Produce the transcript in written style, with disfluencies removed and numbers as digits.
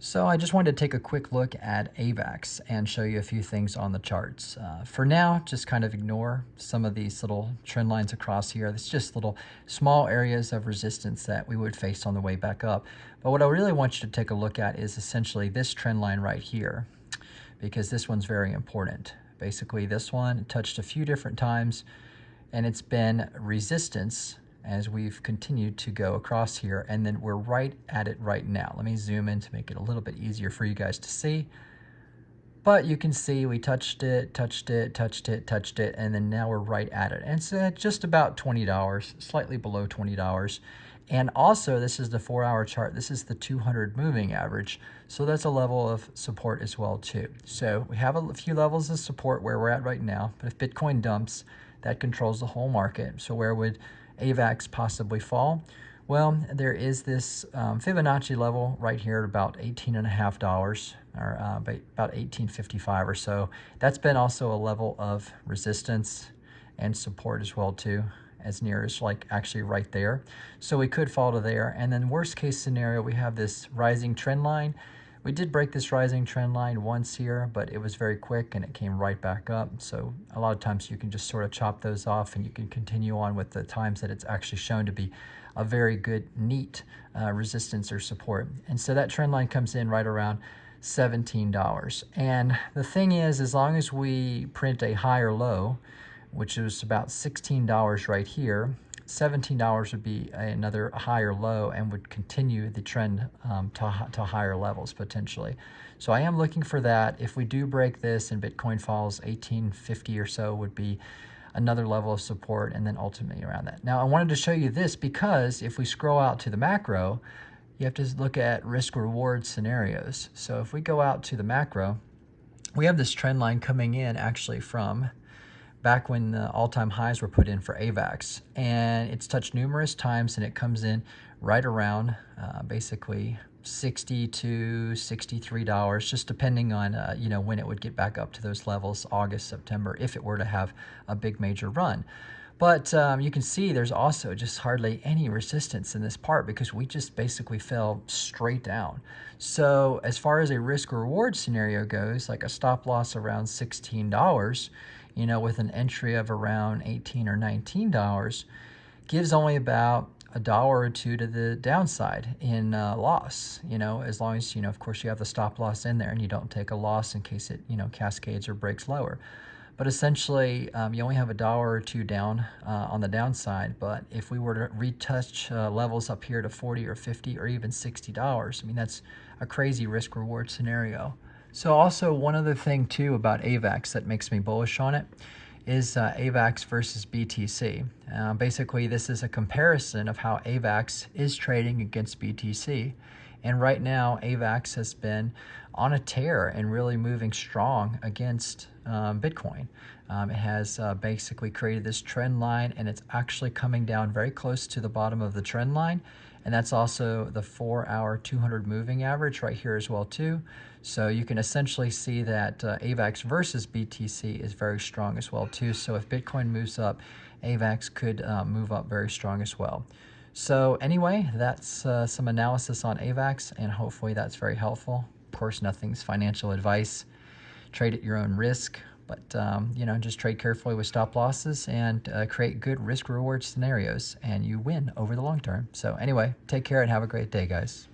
So I just wanted to take a quick look at Avax and show you a few things on the charts. For now, just kind of ignore some of these little trend lines across here. It's just little small areas of resistance that we would face on the way back up. But what I really want you to take a look at is essentially this trend line right here, because this one's very important. Basically, this one touched a few different times, and it's been resistance as we've continued to go across here, and then we're right at it right now. Let me zoom in to make it a little bit easier for you guys to see. But you can see we touched it, and then now we're right at it. And it's at just about $20, slightly below $20. And also, this is the 4-hour chart. This is the 200 moving average. So that's a level of support as well too. So we have a few levels of support where we're at right now. But if Bitcoin dumps, that controls the whole market. So where would Avax possibly fall? Well, there is this Fibonacci level right here at about $18.50 or about $18.55 or so. That's been also a level of resistance and support as well too, as near as like actually right there. So we could fall to there. And then worst case scenario, we have this rising trend line. We did break this rising trend line once here, but it was very quick and it came right back up. So a lot of times you can just sort of chop those off and you can continue on with the times that it's actually shown to be a very good, neat resistance or support. And so that trend line comes in right around $17. And the thing is, as long as we print a higher low, which is about $16 right here, $17 would be another higher low and would continue the trend to higher levels potentially. So I am looking for that. If we do break this and Bitcoin falls 1850 or so, would be another level of support, and then ultimately around that. Now I wanted to show you this because if we scroll out to the macro, you have to look at risk reward scenarios. So if we go out to the macro, we have this trend line coming in actually from back when the all-time highs were put in for Avax, and it's touched numerous times, and it comes in right around basically $60 to $63, just depending on when it would get back up to those levels, August, September, if it were to have a big major run. But you can see there's also just hardly any resistance in this part because we just basically fell straight down. So as far as a risk reward scenario goes, like a stop loss around $16, with an entry of around $18 or $19, gives only about $1 or $2 to the downside in loss, as long as, of course, you have the stop loss in there and you don't take a loss in case it, cascades or breaks lower. But essentially, you only have $1 or $2 down on the downside. But if we were to retouch levels up here to 40 or 50 or even $60, I mean, that's a crazy risk reward scenario. So also one other thing too about Avax that makes me bullish on it is Avax versus BTC. Basically, this is a comparison of how Avax is trading against BTC. And right now, Avax has been on a tear and really moving strong against Bitcoin. It has basically created this trend line, and it's actually coming down very close to the bottom of the trend line. And that's also the 4-hour 200 moving average right here as well too. So you can essentially see that Avax versus BTC is very strong as well too. So if Bitcoin moves up, Avax could move up very strong as well. So anyway, that's some analysis on Avax, and hopefully that's very helpful. Of course, nothing's financial advice. Trade at your own risk, but just trade carefully with stop losses and create good risk reward scenarios, and you win over the long term. So anyway, take care and have a great day, guys.